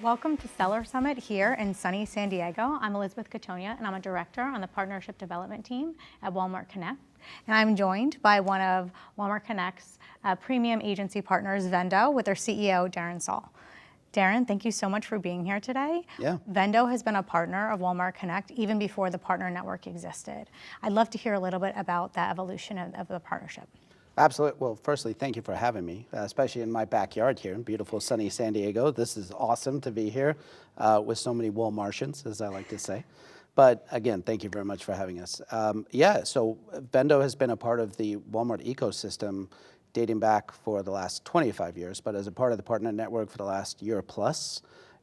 Welcome to Seller Summit here in sunny San Diego. I'm Elizabeth Catonia, and I'm a director on the Partnership Development Team at Walmart Connect. And I'm joined by one of Walmart Connect's premium agency partners, Vendo, with their CEO, Darren Saul. Darren, thank you so much for being here today. Yeah. Vendo has been a partner of Walmart Connect even before the partner network existed. I'd love to hear a little bit about that evolution of the partnership. Absolutely. Well, firstly, thank you for having me, especially in my backyard here in beautiful sunny San Diego. This is awesome to be here with so many Walmartians, as I like to say. But again, thank you very much for having us. So Vendo has been a part of the Walmart ecosystem dating back for the last 25 years, but as a part of the partner network for the last year plus.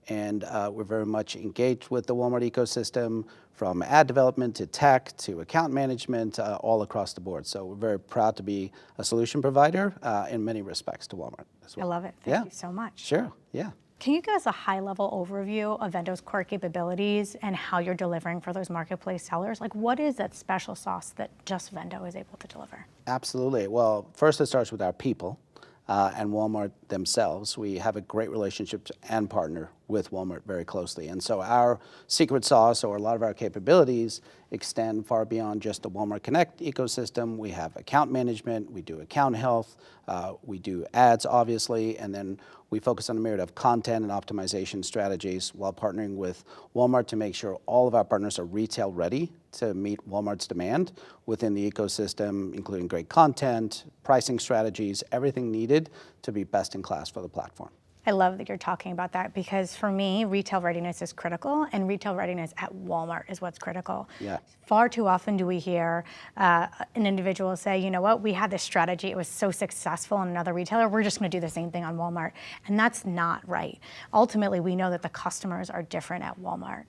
And we're very much engaged with the Walmart ecosystem, from ad development to tech to account management, all across the board. So we're very proud to be a solution provider in many respects to Walmart as well. I love it. Thank you so much. Sure, yeah. Can you give us a high-level overview of Vendo's core capabilities and how you're delivering for those marketplace sellers? Like, what is that special sauce that just Vendo is able to deliver? Absolutely. Well, first it starts with our people. And Walmart themselves. We have a great relationship and partner with Walmart very closely. And so our secret sauce, or a lot of our capabilities, extend far beyond just the Walmart Connect ecosystem. We have account management, we do account health, we do ads, obviously, and then we focus on a myriad of content and optimization strategies while partnering with Walmart to make sure all of our partners are retail ready to meet Walmart's demand within the ecosystem, including great content, pricing strategies, everything needed to be best in class for the platform. I love that you're talking about that, because for me, retail readiness is critical, and retail readiness at Walmart is what's critical. Yeah. Far too often do we hear an individual say, you know what, we had this strategy, it was so successful in another retailer, we're just gonna do the same thing on Walmart. And that's not right. Ultimately, we know that the customers are different at Walmart.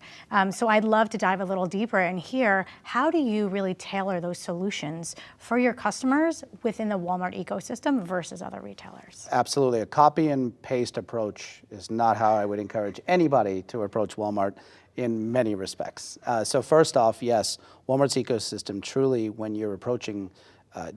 So I'd love to dive a little deeper and hear, how do you really tailor those solutions for your customers within the Walmart ecosystem versus other retailers? Absolutely. A copy and paste approach is not how I would encourage anybody to approach Walmart in many respects. So first off, yes, Walmart's ecosystem truly, when you're approaching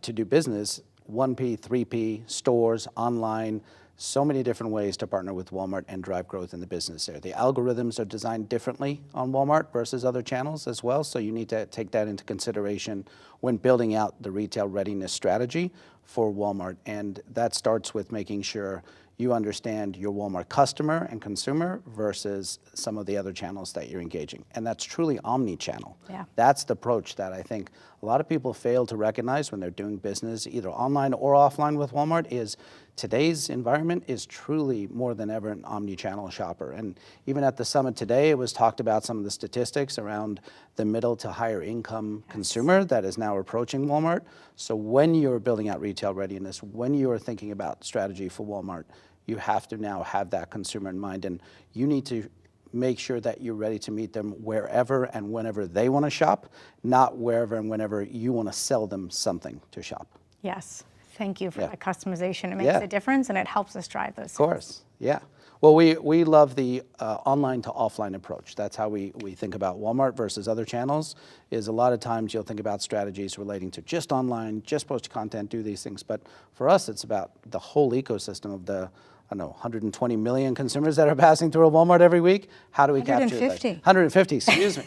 to do business, 1P, 3P, stores, online, so many different ways to partner with Walmart and drive growth in the business there. The algorithms are designed differently on Walmart versus other channels as well, so you need to take that into consideration when building out the retail readiness strategy for Walmart. And that starts with making sure you understand your Walmart customer and consumer versus some of the other channels that you're engaging. And that's truly omnichannel. Yeah. That's the approach that I think a lot of people fail to recognize when they're doing business either online or offline with Walmart. Is today's environment is truly more than ever an omnichannel shopper. And even at the summit today, it was talked about some of the statistics around the middle to higher income consumer that is now approaching Walmart. So when you're building out retail readiness, when you're thinking about strategy for Walmart, you have to now have that consumer in mind, and you need to make sure that you're ready to meet them wherever and whenever they want to shop, not wherever and whenever you want to sell them something to shop. Yes, thank you for that customization. It makes a difference, and it helps us drive those. Of course, yeah. Well, we love the online to offline approach. That's how we think about Walmart versus other channels, is a lot of times you'll think about strategies relating to just online, just post content, do these things. But for us, it's about the whole ecosystem of the, I don't know, 120 million consumers that are passing through a Walmart every week. How do we capture that? 150, excuse me.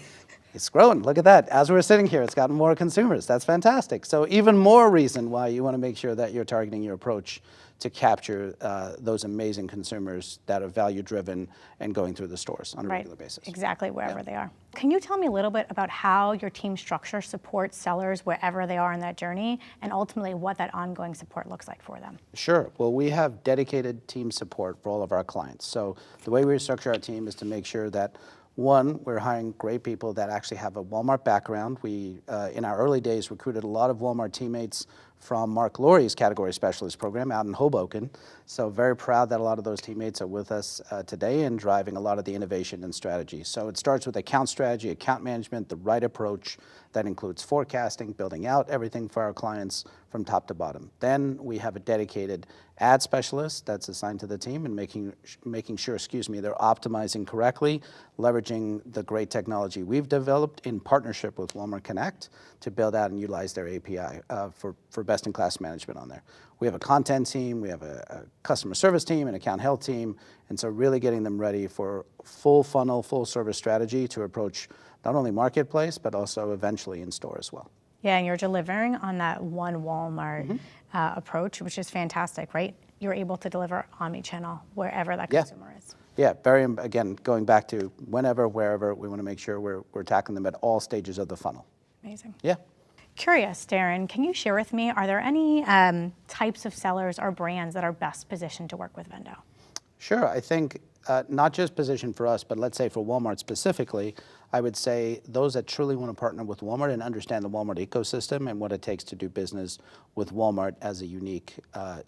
It's growing, look at that. As we're sitting here, it's gotten more consumers. That's fantastic. So even more reason why you want to make sure that you're targeting your approach to capture those amazing consumers that are value-driven and going through the stores on a regular basis. Exactly, wherever they are. Can you tell me a little bit about how your team structure supports sellers wherever they are in that journey, and ultimately what that ongoing support looks like for them? Sure. Well, we have dedicated team support for all of our clients. So the way we structure our team is to make sure that, one, we're hiring great people that actually have a Walmart background. We, in our early days, recruited a lot of Walmart teammates from Mark Laurie's category specialist program out in Hoboken. So very proud that a lot of those teammates are with us today and driving a lot of the innovation and strategy. So it starts with account strategy, account management, the right approach that includes forecasting, building out everything for our clients from top to bottom. Then we have a dedicated ad specialist that's assigned to the team and making sure, they're optimizing correctly, leveraging the great technology we've developed in partnership with Walmart Connect to build out and utilize their API for best-in-class management on there. We have a content team, we have a customer service team, an account health team, and so really getting them ready for full funnel, full service strategy to approach not only marketplace, but also eventually in store as well. Yeah, and you're delivering on that one Walmart approach, which is fantastic, right? You're able to deliver omnichannel wherever that consumer is. Yeah, again, going back to whenever, wherever, we want to make sure we're tackling them at all stages of the funnel. Amazing. Yeah. Curious, Darren, can you share with me, are there any types of sellers or brands that are best positioned to work with Vendo? Sure, I think not just positioned for us, but let's say for Walmart specifically, I would say those that truly want to partner with Walmart and understand the Walmart ecosystem and what it takes to do business with Walmart as a unique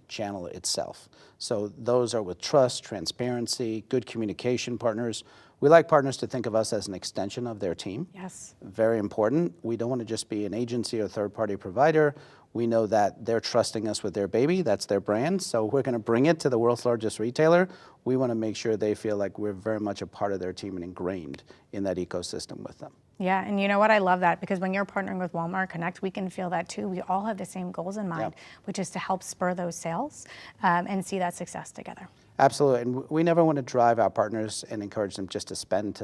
channel itself. So those are with trust, transparency, good communication partners. We like partners to think of us as an extension of their team. Yes. Very important. We don't want to just be an agency or third-party provider. We know that they're trusting us with their baby. That's their brand. So we're going to bring it to the world's largest retailer. We want to make sure they feel like we're very much a part of their team and ingrained in that ecosystem with them. Yeah, and you know what? I love that because when you're partnering with Walmart Connect, we can feel that too. We all have the same goals in mind, which is to help spur those sales and see that success together. Absolutely, and we never want to drive our partners and encourage them just to spend,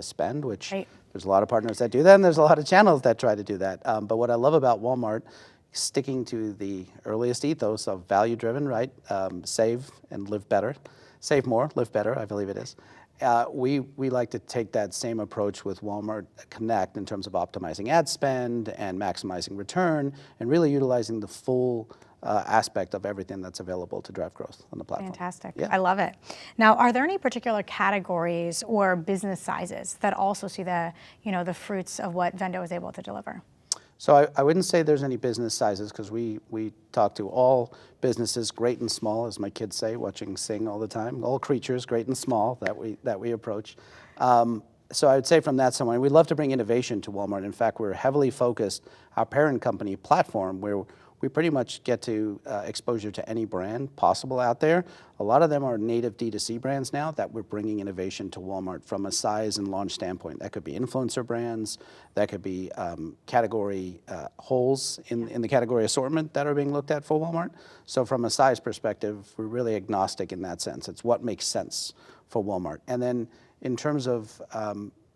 which there's a lot of partners that do that, and there's a lot of channels that try to do that. But what I love about Walmart, sticking to the earliest ethos of value-driven, right? Save and live better. Save more, live better, I believe it is. We like to take that same approach with Walmart Connect in terms of optimizing ad spend and maximizing return and really utilizing the full aspect of everything that's available to drive growth on the platform. Fantastic. Yeah. I love it. Now, are there any particular categories or business sizes that also see the fruits of what Vendo is able to deliver? So I wouldn't say there's any business sizes because we talk to all businesses, great and small, as my kids say, watching Sing all the time. All creatures, great and small, that we approach. So I would say from that standpoint, we'd love to bring innovation to Walmart. In fact, we're heavily focused, our parent company platform, where we pretty much get to exposure to any brand possible out there. A lot of them are native D2C brands now that we're bringing innovation to Walmart from a size and launch standpoint. That could be influencer brands, that could be category holes in the category assortment that are being looked at for Walmart. So from a size perspective, we're really agnostic in that sense. It's what makes sense for Walmart. And then in terms of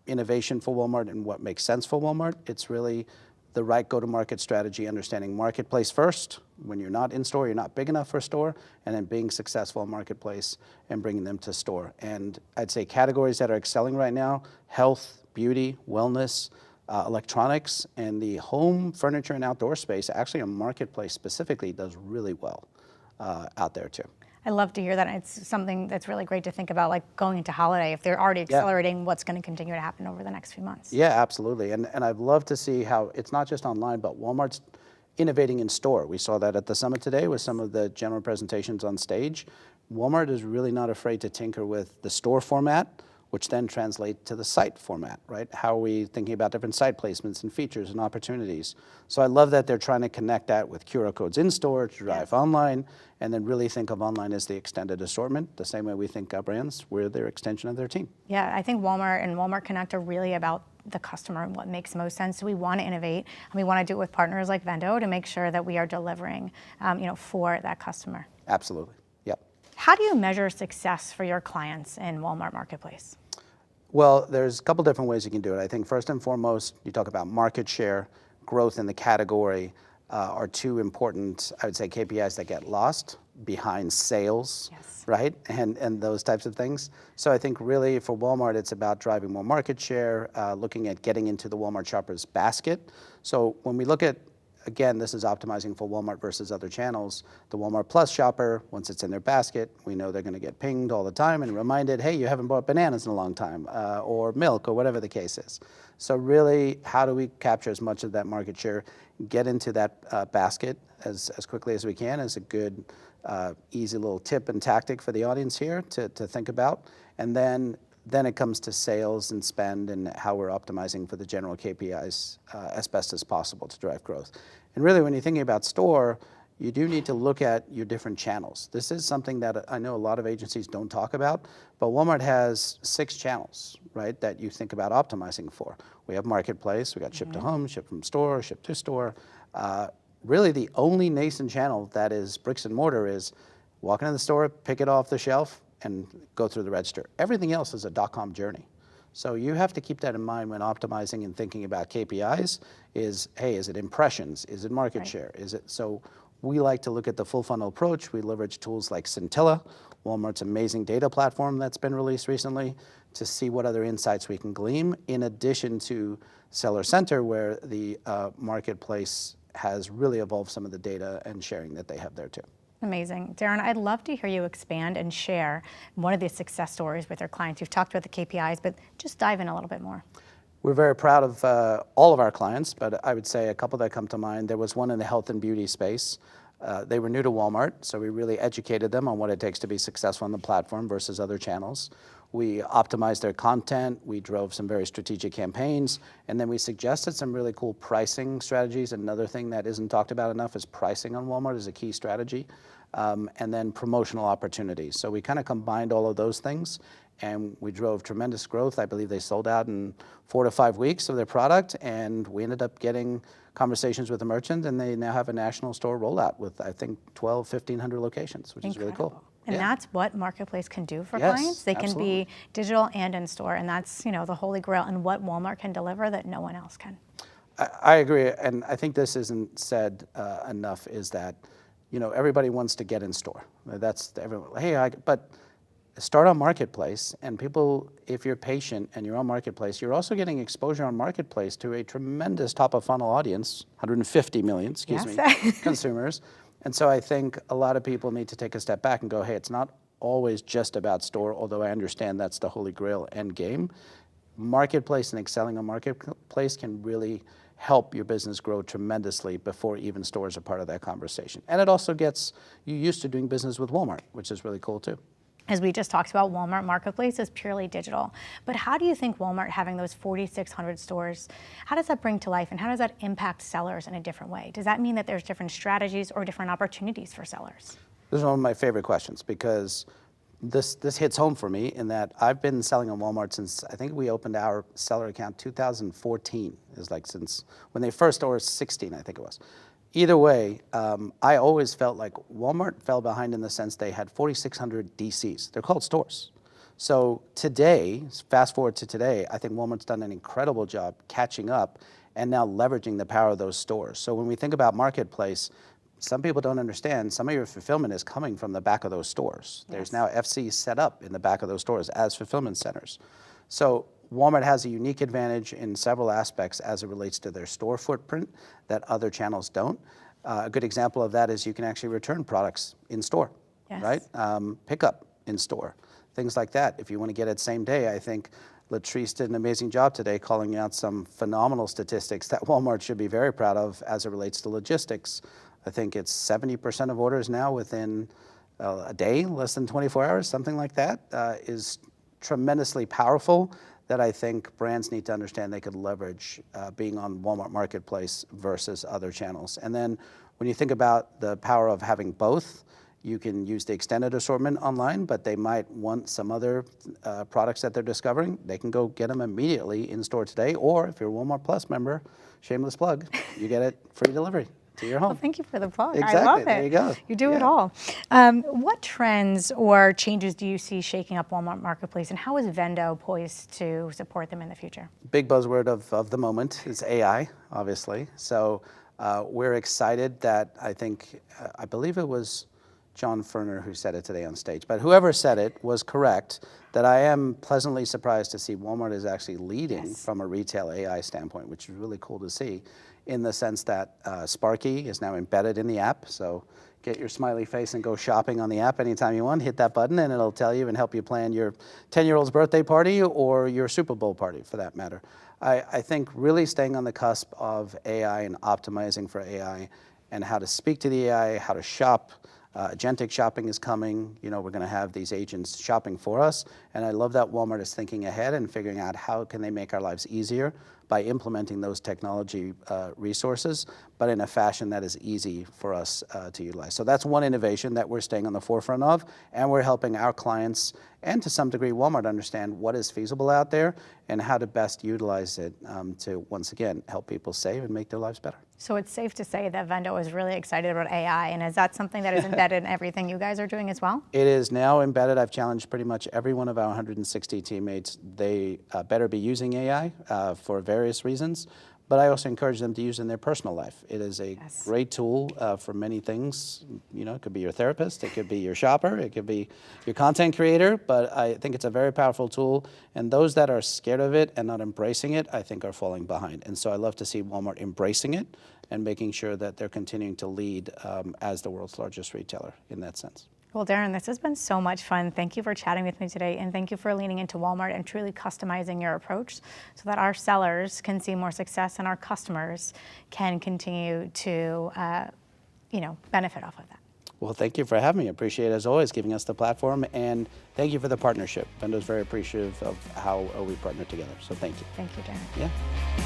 innovation for Walmart and what makes sense for Walmart, it's really the right go-to-market strategy, understanding marketplace first. When you're not in store, you're not big enough for store, and then being successful in marketplace and bringing them to store. And I'd say categories that are excelling right now, health, beauty, wellness, electronics, and the home, furniture, and outdoor space, actually a marketplace specifically does really well out there too. I love to hear that. It's something that's really great to think about, like going into holiday, if they're already accelerating, what's going to continue to happen over the next few months. Yeah, absolutely. And I'd love to see how it's not just online, but Walmart's innovating in store. We saw that at the summit today with some of the general presentations on stage. Walmart is really not afraid to tinker with the store format, which then translate to the site format, right? How are we thinking about different site placements and features and opportunities? So I love that they're trying to connect that with QR codes in store to drive online, and then really think of online as the extended assortment, the same way we think our brands, we're their extension of their team. Yeah, I think Walmart and Walmart Connect are really about the customer and what makes most sense. So we want to innovate, and we want to do it with partners like Vendo to make sure that we are delivering, for that customer. Absolutely. Yep. How do you measure success for your clients in Walmart Marketplace? Well, there's a couple different ways you can do it. I think first and foremost, you talk about market share, growth in the category are two important, I would say, KPIs that get lost behind sales, right? And those types of things. So I think really for Walmart, it's about driving more market share, looking at getting into the Walmart shopper's basket. So when we look at, again, this is optimizing for Walmart versus other channels. The Walmart Plus shopper, once it's in their basket, we know they're going to get pinged all the time and reminded, hey, you haven't bought bananas in a long time, or milk, or whatever the case is. So really, how do we capture as much of that market share, get into that basket as quickly as we can is a good, easy little tip and tactic for the audience here to think about. And then it comes to sales and spend and how we're optimizing for the general KPIs as best as possible to drive growth. And really, when you're thinking about store, you do need to look at your different channels. This is something that I know a lot of agencies don't talk about, but Walmart has 6 channels, right, that you think about optimizing for. We have marketplace, we got ship to home, ship from store, ship to store. really the only nascent channel that is bricks and mortar is walk into the store, pick it off the shelf, and go through the register. Everything else is a .com journey. So you have to keep that in mind when optimizing and thinking about KPIs is, hey, is it impressions? Is it market share? Is it, so we like to look at the full funnel approach. We leverage tools like Scintilla, Walmart's amazing data platform that's been released recently, to see what other insights we can glean, in addition to Seller Center, where the marketplace has really evolved some of the data and sharing that they have there too. Amazing. Darren, I'd love to hear you expand and share one of these success stories with your clients. You've talked about the KPIs, but just dive in a little bit more. We're very proud of all of our clients, but I would say a couple that come to mind. There was one in the health and beauty space. They were new to Walmart, so we really educated them on what it takes to be successful on the platform versus other channels. We optimized their content, we drove some very strategic campaigns, and then we suggested some really cool pricing strategies. Another thing that isn't talked about enough is pricing on Walmart is a key strategy, and then promotional opportunities. So we kind of combined all of those things, and we drove tremendous growth. I believe they sold out in 4 to 5 weeks of their product, and we ended up getting conversations with the merchant, and they now have a national store rollout with, I think, 1,500 locations, which is really cool. And that's what Marketplace can do for Yes, clients. They absolutely. can be digital and in store, and that's, you know, the holy grail and what Walmart can deliver that no one else can. I agree, and I think this isn't said enough, is that, you know, everybody wants to get in store. That's everyone, hey, but start on Marketplace, and people, if you're patient and you're on Marketplace, you're also getting exposure on Marketplace to a tremendous top of funnel audience, 150 million, consumers. And so I think a lot of people need to take a step back and go, hey, it's not always just about store, although I understand that's the holy grail end game. Marketplace and excelling on Marketplace can really help your business grow tremendously before even stores are part of that conversation. And it also gets you used to doing business with Walmart, which is really cool too. As we just talked about, Walmart Marketplace is purely digital. But how do you think Walmart having those 4,600 stores, how does that bring to life and how does that impact sellers in a different way? Does that mean that there's different strategies or different opportunities for sellers? This is one of my favorite questions because this hits home for me in that I've been selling on Walmart since, I think we opened our seller account 2014, is like since when they first, or 16, I think it was. Either way, I always felt like Walmart fell behind in the sense they had 4,600 DCs. They're called stores. So today, fast forward to today, I think Walmart's done an incredible job catching up and now leveraging the power of those stores. So when we think about Marketplace, some people don't understand, some of your fulfillment is coming from the back of those stores. Yes. There's now FCs set up in the back of those stores as fulfillment centers. So Walmart has a unique advantage in several aspects as it relates to their store footprint that other channels don't. A good example of that is you can actually return products in store, yes. Right? Pickup in store, things like that. If you want to get it same day, I think Latrice did an amazing job today calling out some phenomenal statistics that Walmart should be very proud of as it relates to logistics. I think it's 70% of orders now within a day, less than 24 hours, something like that, is tremendously powerful that I think brands need to understand they could leverage being on Walmart Marketplace versus other channels. And then when you think about the power of having both, you can use the extended assortment online, but they might want some other products that they're discovering. They can go get them immediately in store today, or if you're a Walmart Plus member, shameless plug, you get it free delivery to your home. Well, thank you for the plug. Exactly. I love it. There you go. You do it all. What trends or changes do you see shaking up Walmart Marketplace, and how is Vendo poised to support them in the future? Big buzzword of the moment is AI, obviously. So we're excited that I believe it was John Furner who said it today on stage, but whoever said it was correct that I am pleasantly surprised to see Walmart is actually leading from a retail AI standpoint, which is really cool to see, in the sense that Sparky is now embedded in the app. So get your smiley face and go shopping on the app anytime you want. Hit that button and it'll tell you and help you plan your 10-year-old's birthday party or your Super Bowl party for that matter. I think really staying on the cusp of AI and optimizing for AI and how to speak to the AI, how to shop, Agentic shopping is coming. We're going to have these agents shopping for us. And I love that Walmart is thinking ahead and figuring out how can they make our lives easier by implementing those technology resources, but in a fashion that is easy for us to utilize. So that's one innovation that we're staying on the forefront of, and we're helping our clients and to some degree Walmart understand what is feasible out there and how to best utilize it to, once again, help people save and make their lives better. So it's safe to say that Vendo is really excited about AI, and is that something that is embedded in everything you guys are doing as well? It is now embedded. I've challenged pretty much every one of our 160 teammates. They better be using AI for various reasons, but I also encourage them to use it in their personal life. It is a great tool for many things. It could be your therapist, it could be your shopper, it could be your content creator, but I think it's a very powerful tool, and those that are scared of it and not embracing it, I think are falling behind. And so I love to see Walmart embracing it and making sure that they're continuing to lead as the world's largest retailer in that sense. Well, Darren, this has been so much fun. Thank you for chatting with me today, and thank you for leaning into Walmart and truly customizing your approach so that our sellers can see more success and our customers can continue to benefit off of that. Well, thank you for having me. I appreciate it, as always, giving us the platform, and thank you for the partnership. Vendo's very appreciative of how we partner together, so thank you. Thank you, Darren. Yeah.